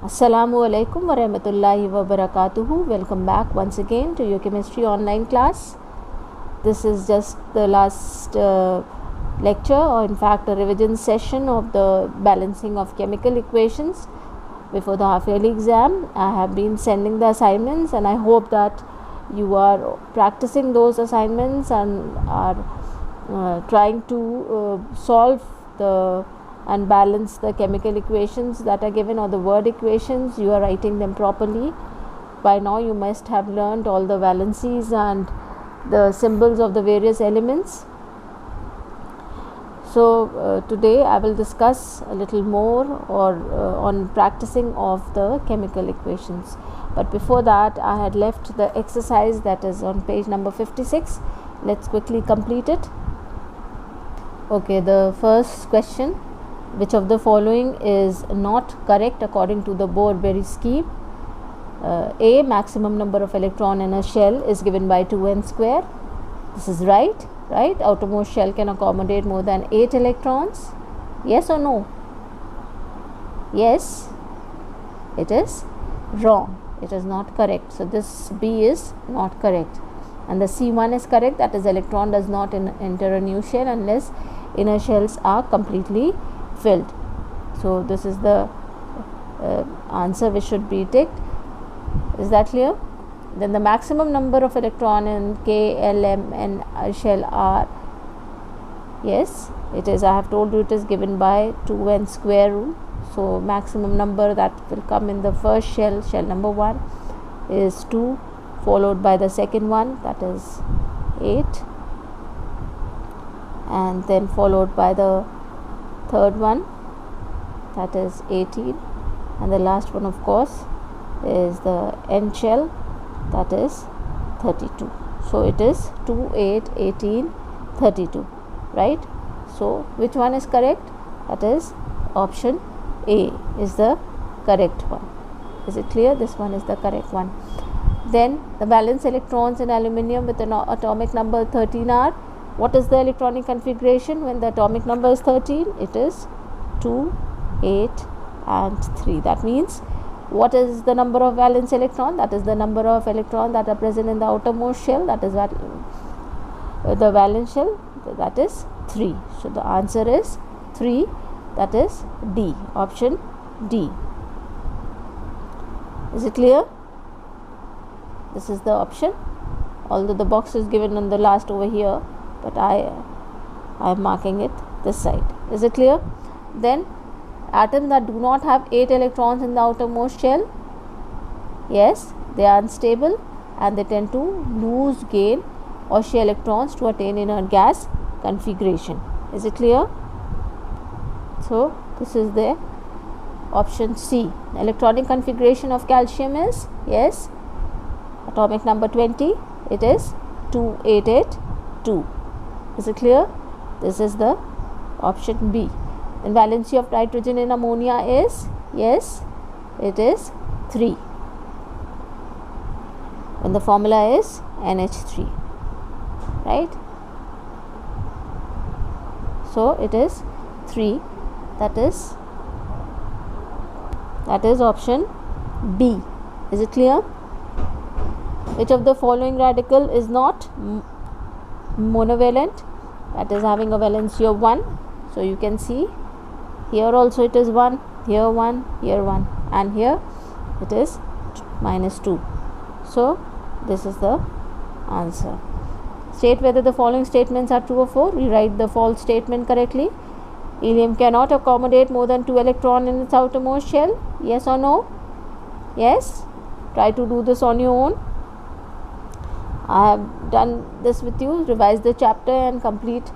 Assalamu alaikum wa rahmatullahi wa barakatuhu. Welcome back once again to your chemistry online class. This is just the last lecture, or in fact a revision session of the balancing of chemical equations before the half yearly exam. I have been sending the assignments and I hope that you are practicing those assignments and are trying to solve and balance the chemical equations that are given, or the word equations. You are writing them properly. By now you must have learned all the valencies and the symbols of the various elements. So today I will discuss a little more on practicing of the chemical equations. But before that, I had left the exercise that is on page number 56. Let's quickly complete it. Okay, the first question: which of the following is not correct according to the Bohr-Berry scheme? A, maximum number of electron in a shell is given by 2n square. This is right. Outermost shell can accommodate more than 8 electrons. Yes or no? Yes. It is wrong. It is not correct. So this B is not correct. And the C1 is correct, that is, electron does not enter a new shell unless inner shells are completely filled. So this is the answer which should be ticked. Is that clear? Then the maximum number of electron in K, L, M and shell are, yes, it is. I have told you it is given by 2n square rule. So maximum number that will come in the first shell number 1 is 2, followed by the second one, that is 8, and then followed by the third one, that is 18, and the last one of course is the end shell, that is 32. So it is 2, 8, 18, 32, right? So which one is correct? That is option A is the correct one. Is it clear? This one is the correct one. Then the valence electrons in aluminium with an atomic number 13 are, what is the electronic configuration when the atomic number is 13? It is 2, 8 and 3. That means what is the number of valence electron? That is the number of electrons that are present in the outermost shell, that is the valence shell, that is 3. So the answer is 3, that is D, option D. Is it clear? This is the option, although the box is given on the last over here, but I am marking it this side. Is it clear? Then atoms that do not have 8 electrons in the outermost shell, yes, they are unstable and they tend to lose, gain or share electrons to attain inert gas configuration. Is it clear? So this is the option C. Electronic configuration of calcium is, yes, atomic number 20, it is 2882. Is it clear? This is the option B. And valency of nitrogen in ammonia is, yes, it is 3. And the formula is NH3, right? So it is 3, that is option B. Is it clear? Which of the following radical is not monovalent, that is having a valency of 1? So you can see here also it is 1, here 1, here 1, and here it is -2. So this is the answer. State whether the following statements are true or false. We write the false statement correctly. Helium cannot accommodate more than 2 electrons in its outermost shell. Yes or no? Yes. Try to do this on your own. I have done this with you. Revise the chapter and complete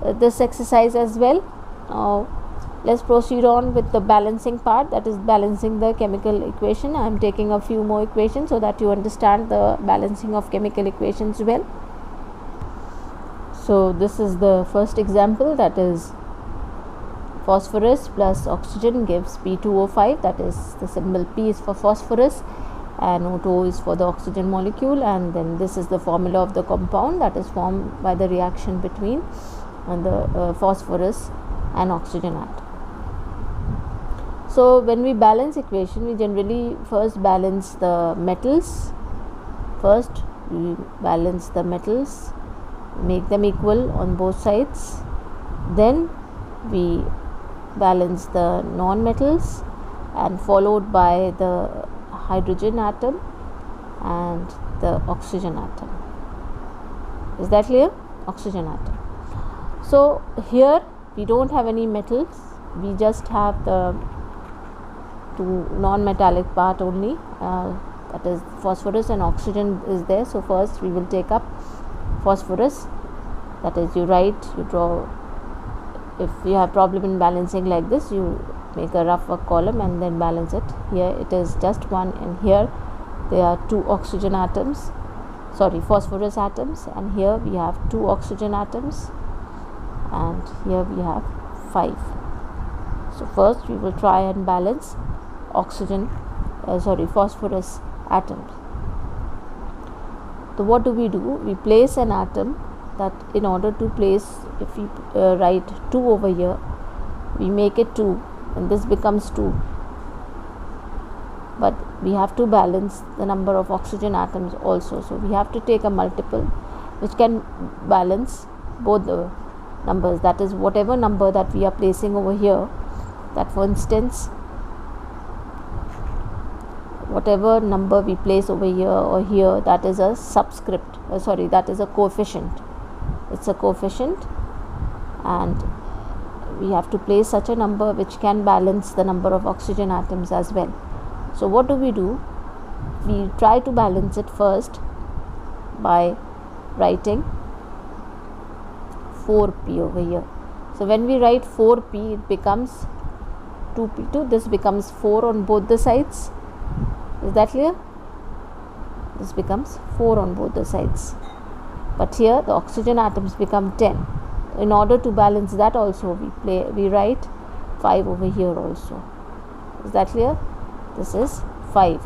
this exercise as well. Now let's proceed on with the balancing part, that is balancing the chemical equation. I am taking a few more equations so that you understand the balancing of chemical equations well. So this is the first example, that is phosphorus plus oxygen gives P2O5, that is the symbol P is for phosphorus and O2O is for the oxygen molecule, and then this is the formula of the compound that is formed by the reaction between the phosphorus and oxygen atom. So when we balance equation, we generally first balance the metals. First we balance the metals, make them equal on both sides. Then we balance the non-metals, and followed by the hydrogen atom and the oxygen atom. Is that clear? Oxygen atom. So here we don't have any metals, we just have the two non-metallic part only, that is phosphorus and oxygen is there. So first we will take up phosphorus, that is you draw. If you have problem in balancing like this, you make a rough column and then balance it. Here it is just one, and here there are two oxygen atoms, phosphorus atoms, and here we have two oxygen atoms, and here we have 5. So first we will try and balance phosphorus atoms. So what do? We place an atom, that in order to place, if we write 2 over here, we make it 2, and this becomes 2. But we have to balance the number of oxygen atoms also, so we have to take a multiple which can balance both the numbers, that is whatever number that we are placing over here, that for instance whatever number we place over here or here, that is a subscript, that is a coefficient. It's a coefficient, and we have to place such a number which can balance the number of oxygen atoms as well. So what do? We try to balance it first by writing 4p over here. So when we write 4p, it becomes 2p2, this becomes 4 on both the sides. Is that clear? This becomes 4 on both the sides. But here the oxygen atoms become 10. In order to balance that also, we write 5 over here also. Is that clear? This is 5.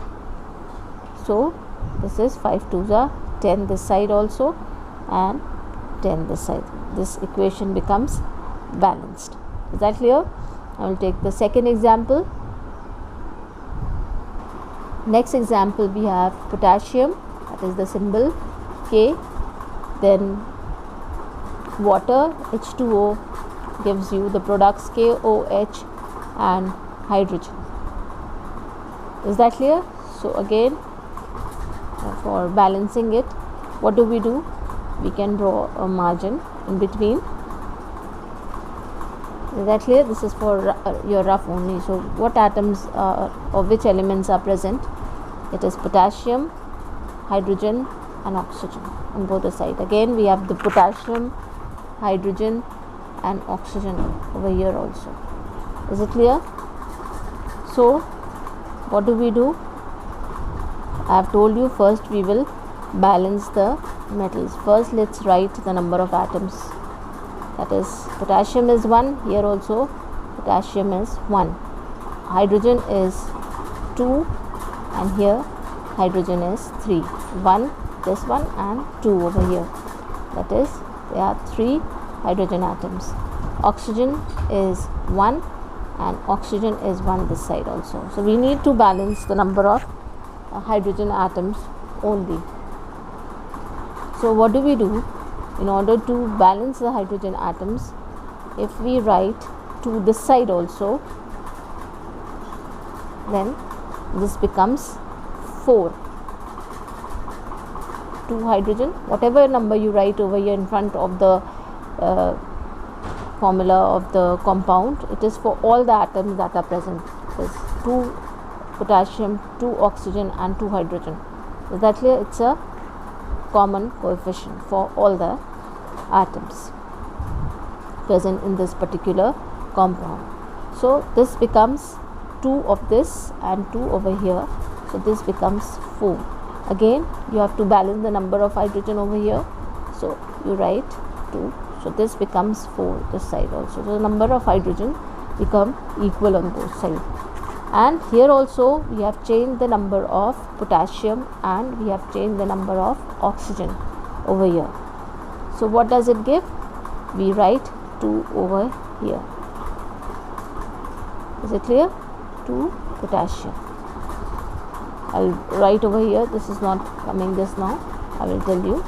So this is 5 2s are 10 this side also, and 10 this side. This equation becomes balanced. Is that clear? I will take the second example. Next example, we have potassium, that is the symbol K. Then water, H2O, gives you the products KOH and hydrogen. Is that clear? So again, for balancing it, what do? We can draw a margin in between. Is that clear? This is for your rough only. So what atoms or which elements are present? It is potassium, hydrogen and oxygen on both the sides. Again we have the potassium, hydrogen and oxygen over here also. Is it clear? So what do? I have told you, first we will balance the metals. First let's write the number of atoms. That is, potassium is 1, here also potassium is 1, hydrogen is 2, and here hydrogen is 3. 1, this one, and 2 over here. That is, there are 3 hydrogen atoms. Oxygen is 1, and oxygen is 1 this side also. So we need to balance the number of hydrogen atoms only. So what do? In order to balance the hydrogen atoms, if we write 2 this side also, then this becomes 4. 2 hydrogen, whatever number you write over here in front of the formula of the compound, it is for all the atoms that are present. It is 2 potassium, 2 oxygen and 2 hydrogen. Is that clear? It's a common coefficient for all the atoms present in this particular compound. So this becomes 2 of this and 2 over here. So this becomes 4. Again you have to balance the number of hydrogen over here. So you write 2. So this becomes 4 this side also. So the number of hydrogen become equal on both sides. And here also we have changed the number of potassium and we have changed the number of oxygen over here. So what does it give? We write 2 over here. Is it clear? 2 potassium. I'll write over here, this is not coming just now, I will tell you.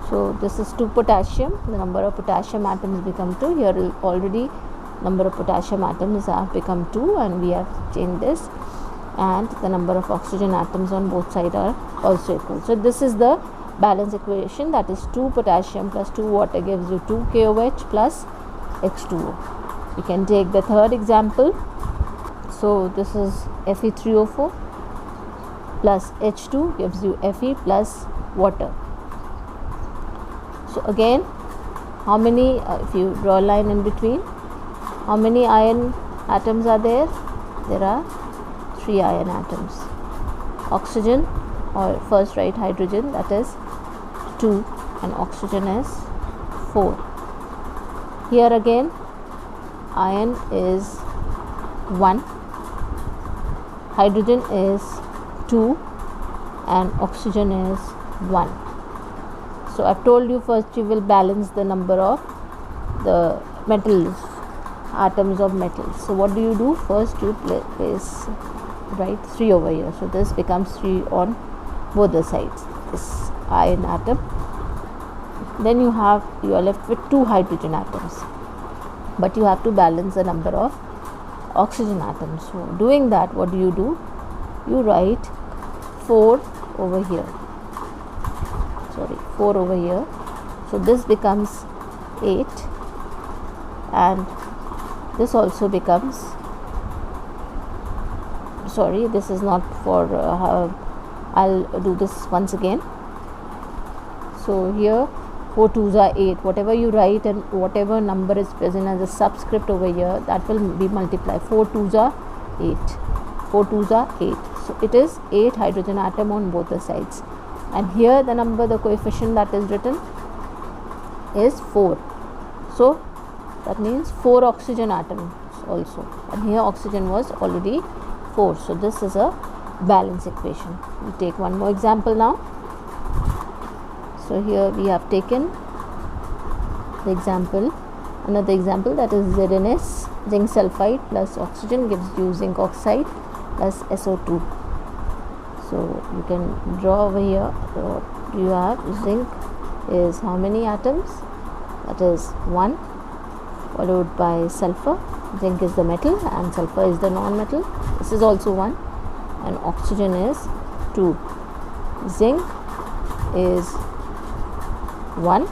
So this is 2 potassium, the number of potassium atoms become 2. Here already number of potassium atoms have become 2 and we have changed this, and the number of oxygen atoms on both sides are also equal. So this is the balance equation, that is 2 potassium plus 2 water gives you 2 KOH plus H2O. You can take the third example. So this is Fe3O4 plus H2 gives you Fe plus water. So again, how many, if you draw a line in between, how many iron atoms are there? There are 3 iron atoms. Oxygen, or first write hydrogen, that is 2 and oxygen is 4. Here again iron is 1, hydrogen is 2 and oxygen is 1. So I've told you first you will balance the number of the metals, atoms of metals. So what do you do? First you place, write 3 over here. So this becomes 3 on both the sides, this iron atom. Then you are left with 2 hydrogen atoms, but you have to balance the number of oxygen atoms. So doing that, what do? You write 4 over here. Sorry, 4 over here. So this becomes 8 and this also becomes, sorry, this is not for I'll do this once again. So here 4 2s are 8, whatever you write and whatever number is present as a subscript over here, that will be multiplied. 4 2s are 8, 4 2s are 8. So it is 8 hydrogen atom on both the sides, and here the number, the coefficient that is written is 4. So that means 4 oxygen atoms also, and here oxygen was already 4. So this is a balance equation. We take one more example now. So here we have taken the example, another example, that is ZnS, zinc sulfide plus oxygen gives you zinc oxide plus SO2. So you can draw over here. So you have zinc is how many atoms? That is 1, followed by sulfur. Zinc is the metal and sulfur is the non-metal. This is also 1, and oxygen is 2. Zinc is 1,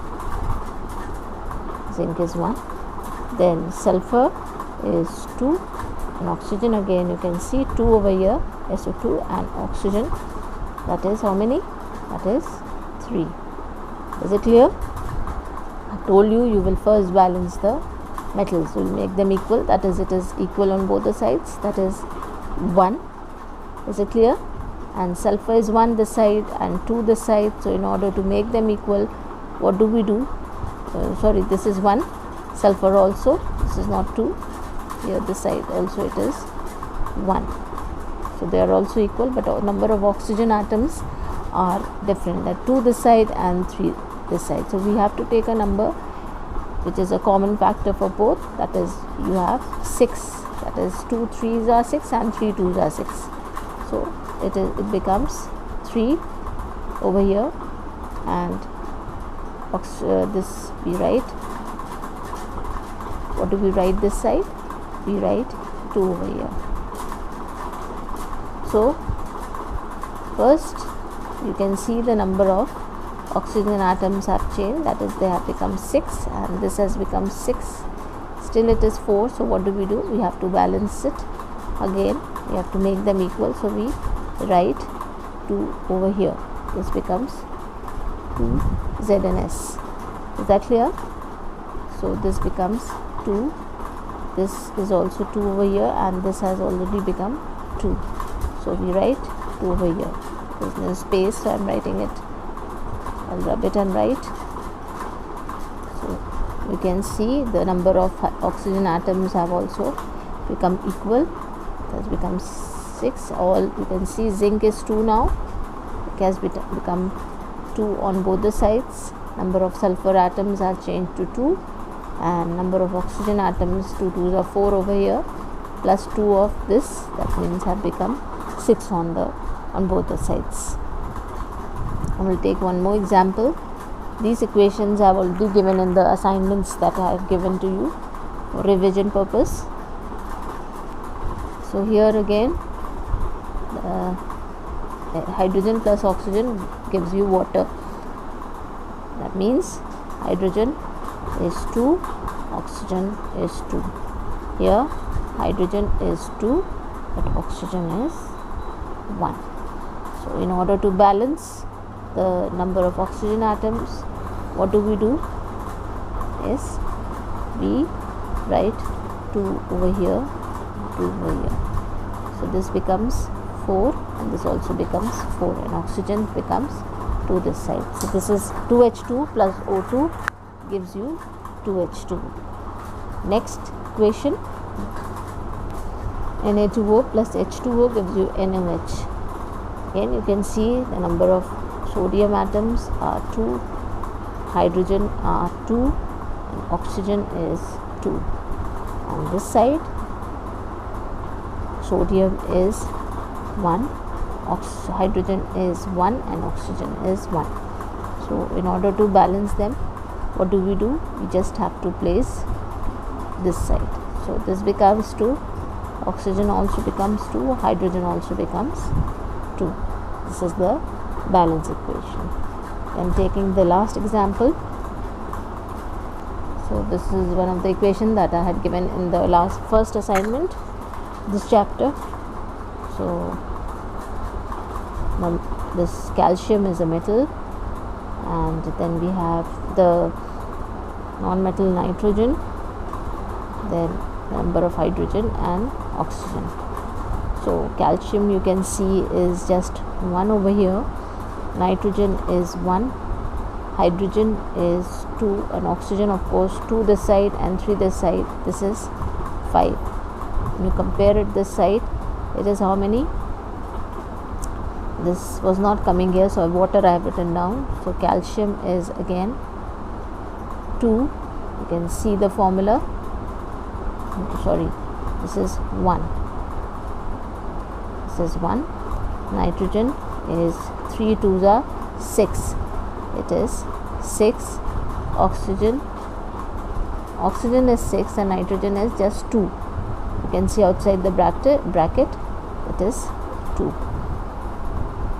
zinc is 1, then sulfur is 2, and oxygen again you can see 2 over here, SO2, and oxygen, that is how many? That is 3. Is it clear? I told you you will first balance the metals, you will make them equal, that is it is equal on both the sides, that is 1. Is it clear? And sulfur is 1 this side and 2 this side. So in order to make them equal, what do we do? Sorry, this is 1, sulfur also, this is not 2, here this side also it is 1. So they are also equal, but number of oxygen atoms are different, that 2 this side and 3 this side. So we have to take a number which is a common factor for both, that is you have 6, that is 2 3s are 6 and 3 2s are 6. So it becomes 3 over here, and this we write, what do we write this side? We write 2 over here. So first you can see the number of oxygen atoms have changed, that is they have become 6 and this has become 6, still it is 4. So what do? We have to balance it again, we have to make them equal. So we write 2 over here, this becomes 2 ZnS. Is that clear? So this becomes 2, this is also 2 over here, and this has already become 2. So we write 2 over here. There's no space, so I am writing it. I'll rub it and write. So you can see the number of oxygen atoms have also become equal. It has become 6. All you can see zinc is 2 now. It has become 2 on both the sides. Number of sulfur atoms are changed to 2, and number of oxygen atoms, 2 2s are 4 over here, plus 2 of this, that means have become 6 on both the sides. I will take one more example. These equations I have already given in the assignments that I have given to you for revision purpose. So here again, hydrogen plus oxygen gives you water. That means hydrogen is 2, oxygen is 2. Here hydrogen is 2 but oxygen is 1. So in order to balance the number of oxygen atoms, what do? Is we write 2 over here, 2 over here. So this becomes 4 and this also becomes 4, and oxygen becomes to this side. So this is 2H2 plus O2 gives you 2H2. Next equation, Na2O plus H2O gives you NaOH. Again you can see the number of sodium atoms are 2, hydrogen are 2 and oxygen is 2. On this side sodium is 1, hydrogen is 1 and oxygen is 1. So in order to balance them, what do? We just have to place this side. So this becomes 2, oxygen also becomes 2, hydrogen also becomes 2. This is the balance equation. And taking the last example, so this is one of the equation that I had given in the first assignment, this chapter. So this calcium is a metal, and then we have the non-metal nitrogen, then number of hydrogen and oxygen. So calcium you can see is just 1 over here, nitrogen is 1, hydrogen is 2 and oxygen of course 2 this side and 3 this side. This is 5. When you compare it this side, it is how many? This was not coming here, so water I have written down. So calcium is again 2. You can see the formula. Sorry, this is 1. This is 1. Nitrogen is 3 2s are 6. It is 6. Oxygen is 6 and nitrogen is just 2. You can see outside the bracket it is 2.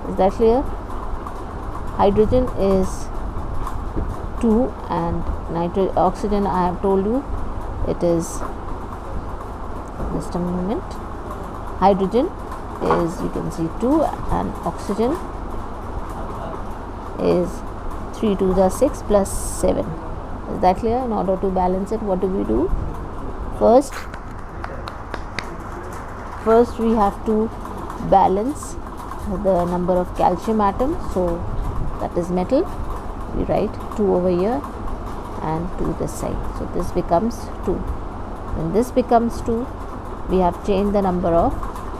Is that clear? Hydrogen is 2 and oxygen I have told you it is, just a moment, hydrogen is, you can see 2 and oxygen is 3 2s are 6 plus 7. Is that clear? In order to balance it, what do? First we have to balance the number of calcium atoms, so that is metal. We write 2 over here and 2 this side. So this becomes 2. When this becomes 2, we have changed the number of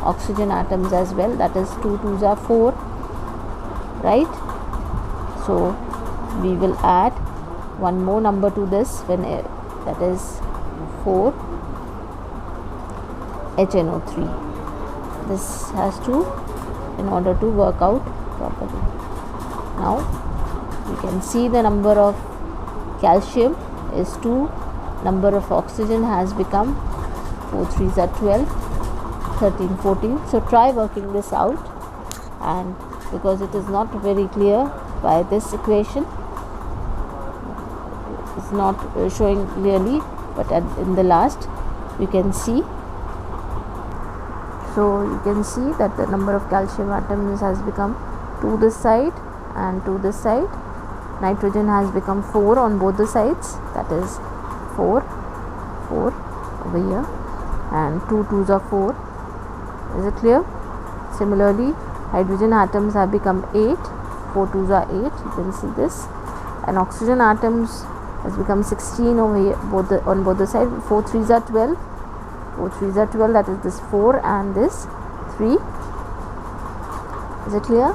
oxygen atoms as well. That is 2 2s are 4, right? So we will add one more number to this, when that is 4 HNO3. This has to, in order to work out properly. Now you can see the number of calcium is 2, number of oxygen has become 4 3s are 12, 13 14. So try working this out, and because it is not very clear by this equation, it's not showing clearly, but in the last you can see. So you can see that the number of calcium atoms has become 2 this side and 2 this side. Nitrogen has become 4 on both the sides, that is 4 over here, and 2 2s are 4. Is it clear? Similarly, hydrogen atoms have become 8, 4 2s are 8. You can see this, and oxygen atoms has become 16 over here, on both the sides. 4 3s are 12. 4 3s are 12. That is this 4 and this 3. Is it clear?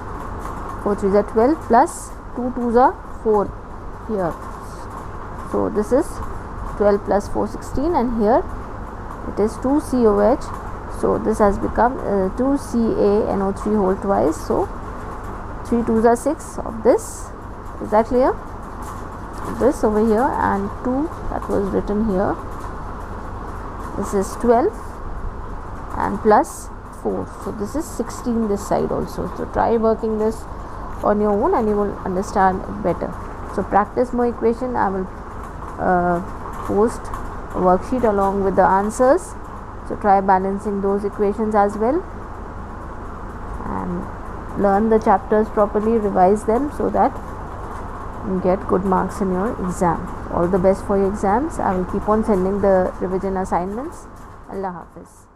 4 3s are 12 plus 2 2s are 4 here. So this is 12 plus 4 16, and here it is 2COH, so this has become 2CaNO3 whole twice, so 3 2s are 6 of this. Is that clear? This over here, and 2 that was written here, this is 12 and plus 4, so this is 16 this side also. So try working this on your own and you will understand it better. So practice more equation. I will post a worksheet along with the answers, so try balancing those equations as well and learn the chapters properly, revise them so that you get good marks in your exam. All the best for your exams. I will keep on sending the revision assignments. Allah Hafiz.